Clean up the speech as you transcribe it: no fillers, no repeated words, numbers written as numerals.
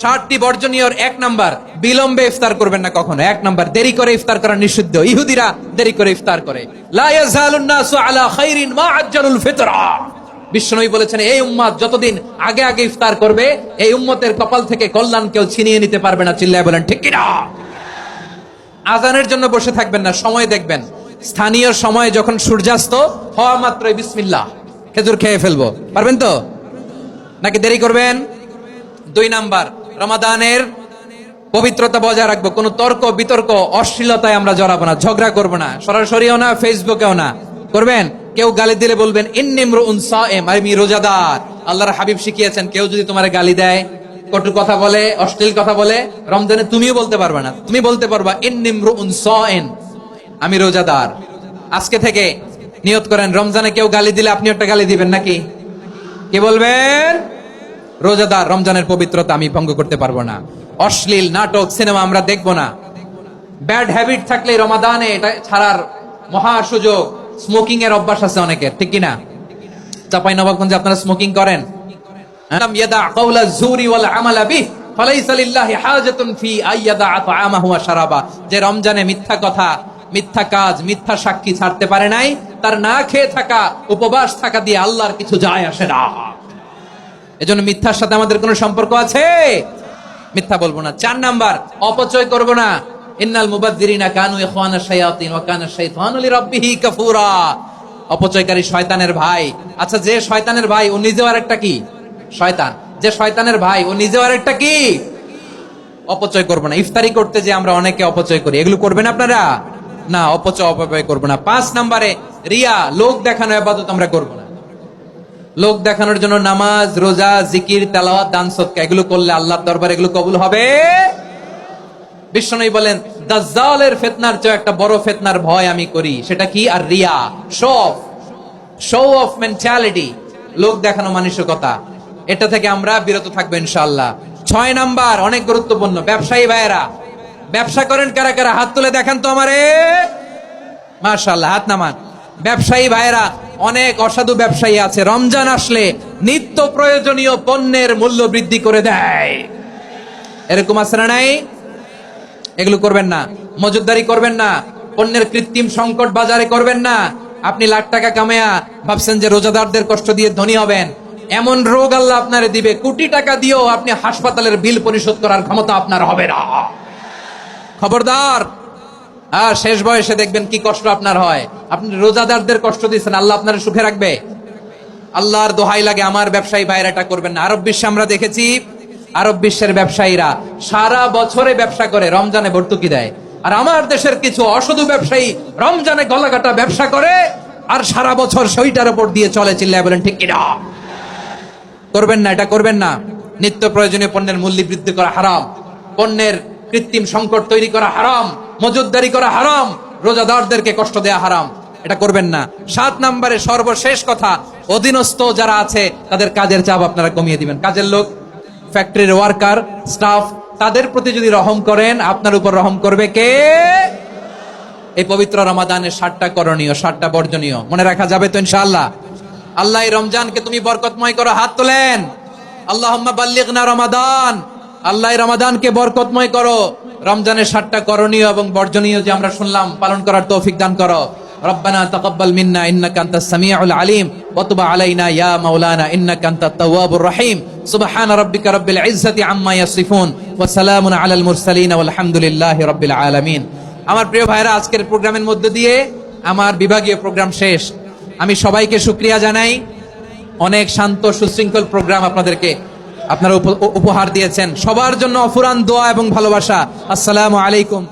60টি বর্জনীয়র 1 number, বিলম্বে ইফতার করবেন না কখনো। 1 নাম্বার, দেরি করে ইফতার করা নিষিদ্ধ। ইহুদিরা দেরি করে ইফতার করে। লা ইয়াজালুন নাসু আলা খাইরিন মা আজ্জালুল ফিতরা। বিশ্বনবী বলেছেন, এই উম্মত যতদিন আগে আগে ইফতার করবে, এই উম্মতের কপাল থেকে কল্যাণ কেউ ছিনিয়ে নিতে পারবে না। চিল্লায় বলেন ঠিক কি না? আজানের জন্য বসে থাকবেন না, সময় দেখবেন। স্থানীয় সময় যখন সূর্যাস্ত হওয়া মাত্রই বিসমিল্লাহ, খেজুর খেয়ে ফেলবো। পারবেন তো নাকি দেরি করবেন? 2 নাম্বার, রমাদানের পবিত্রতা বজায় রাখবো। কোনো তর্ক বিতর্ক অশ্লীলতায় আমরা জড়াবো না, ঝগড়া করবো না, সরাসরিও না, ফেসবুকেও না। করবেন কেউ গালি দিলে বলবেন ইন্নী ইমরুউন সায়েম, আমি রোজাদার। আল্লাহর হাবিব শিখিয়েছেন, কেউ যদি তোমারে গালি দেয়, কটু কথা বলে, অশ্লীল কথা বলে, রমজানে তুমিও বলতে পারবে না। তুমি বলতে পারবা ইন্নী ইমরুউন সায়েম, আমি রোজাদার। আজকে থেকে নিয়ত করেন, রমজানে কেউ গালি দিলে আপনি একটা গালি দিবেন নাকি? কি বলবেন? রোজাদার, রমজানের পবিত্রতা আমি ভঙ্গ করতে পারবো না। অশ্লীল নাটক সিনেমা আমরা দেখবো না। ব্যাড হ্যাবিট থাকলে রমাদানে এটা ছাড়ার মহা সুযোগ। স্মোকিং এর অভ্যাস আছে অনেকের, ঠিক কিনা? চাঁপাইনবাবগঞ্জে আপনারা স্মোকিং করেন? আলাম ইয়াদা কাওলা যুরি ওয়াল আমালা বিহি ফালাইসা লিল্লাহি হাজাতুন ফি আইয়াদা তাআমাহু ওয়া শারাবা। যে রমজানে মিথ্যা কথা, মিথ্যা কাজ, মিথ্যা সাক্ষী ছাড়তে পারে নাই, তার না খেয়ে থাকা, উপবাস থাকা দিয়ে আল্লাহর কিছু যায় আসে না। এজন্য মিথ্যার সাথে আমাদের কোনো সম্পর্ক আছে? মিথ্যা বলবো না। 4 নাম্বার, অপচয় করব না। ইন্নাল মুবাযযিরিনা কানু ইখওয়ানাশ শায়াতিন ওয়া কানা শাইতানু লিরাব্বিহি কাফুরা। অপচয়কারী শয়তানের ভাই। আচ্ছা, যে শয়তানের ভাই ও নিজেও আরেকটা কি? শয়তান। যে শয়তানের ভাই ও নিজেও আরেকটা কি? অপচয় করব না। ইফতারি করতে যে আমরা অনেকে অপচয় করি, এগুলো করবেন আপনারা না। অপচয় করব না। 5 নাম্বারে, রিয়া, লোক দেখানো ইবাদত আমরা করব না। লোক দেখানোর জন্য নামাজ, রোজা, জিকির, তেলাওয়াত, দান সদকা এগুলো করলে আল্লাহর দরবারে এগুলো কবুল হবে? বিশ্বনবী বলেন, দাজ্জালের ফিতনার চেয়ে একটা বড় ফিতনার ভয় আমি করি। সেটা কি? আর রিয়া, শো অফ মেন্টালিটি, লোক দেখানো মানসিকতা। এটা থেকে আমরা বিরত থাকবো ইনশাআল্লাহ। 6 নাম্বার, অনেক গুরুত্বপূর্ণ। ব্যবসায়ী ভাইয়েরা, ব্যবসা করেন কারা কারা? হাত তুলে দেখান তো আমারে। মাশাআল্লাহ, হাত নামান। ব্যবসায়ী ভাইয়েরা, অনেক অসাধু ব্যবসায়ী আছে, রমজান আসলে নিত্য প্রয়োজনীয় পণ্যের মূল্য বৃদ্ধি করে দেয়। এরকম আছে না নাই? এগুলো করবেন না। মজুদদারি করবেন না। পণ্যের কৃত্রিম সংকট বাজারে করবেন না। আপনি লাখ টাকা কামায়া ভাবছেন যে রোজাদারদের কষ্ট দিয়ে ধনী হবেন। এমন রোগ আল্লাহ আপনারে দিবে, কোটি টাকা দিয়েও আপনি হাসপাতালের বিল পরিশোধ করার ক্ষমতা আপনার হবে না। খবরদার। আর শেষ বয়সে দেখবেন কি কষ্ট আপনার হয়। আপনি রোজাদারদের কষ্ট দিচ্ছেন, আল্লাহ আপনার সুখে রাখবে? আল্লাহর দোহাই লাগে, আমার ব্যবসায়ী ভাইরা এটা করবেন না। আরব বিশ্বে আমরা দেখেছি, আরব বিশ্বের ব্যবসায়ীরা সারা বছরে ব্যবসা করে, রমজানে ভর্তুকি দেয়। আর আমার দেশের কিছু অসাধু ব্যবসায়ী রমজানে গলাকাটা ব্যবসা করে আর সারা বছর সেইটার উপর দিয়ে চলে। চিল্লায় বলেন ঠিক কিনা? করবেন না, এটা করবেন না। নিত্য প্রয়োজনীয় পণ্যের মূল্য বৃদ্ধি করা হারাম, পণ্যের কৃত্রিম সংকট তৈরি করা হারাম, মজুদদারি করা হারাম, রোজাদারদেরকে কষ্ট দেয়া হারাম। এটা করবেন না। 7 নম্বরে সর্বশেষ কথা, অধীনস্থ যারা আছে তাদের কাজের চাপ আপনারা কমিয়ে দিবেন। কাজের লোক, ফ্যাক্টরির ওয়ার্কার, স্টাফ, তাদের প্রতি যদি রহম করেন, আপনার উপর রহম করবে কে? এই পবিত্র রমাদানের 7টা করণীয়, 7টা বর্জনীয় মনে রাখা যাবে তো ইনশাআল্লাহ? আল্লাহ এই রমজানকে তুমি বরকতময় করো। হাত তোলেন। আল্লাহুম্মা বাল্লিগনা রমাদান। আল্লাহ রমাদানকে বরকতময় করো। রমজানের 7টা করণীয় এবং বর্জনীয় যে আমরা শুনলাম, পালন করার তৌফিক দান করো। রব্বানা তাকাব্বাল মিন্না ইন্নাকা আনতাস সামিউল আলিম ওয়া তুব আলাইনা ইয়া মাওলানা ইন্নাকা আনতাত তাওয়াবুর রহিম। সুবহান রাব্বিকা রাব্বিল ইজ্জাতি আম্মা ইয়াসিফুন ওয়া সালামুন আলাল মুরসালিন ওয়াল হামদুলিল্লাহি রাব্বিল আলামিন। আমার প্রিয় ভাইরা, আজকের প্রোগ্রামের মধ্য দিয়ে আমার বিভাগীয় প্রোগ্রাম শেষ। আমি সবাইকে শুকরিয়া জানাই। অনেক শান্ত সুশৃঙ্খল প্রোগ্রাম আপনারা উপহার দিয়েছেন। সবার জন্য অফুরান দোয়া এবং ভালোবাসা। আসসালামু আলাইকুম।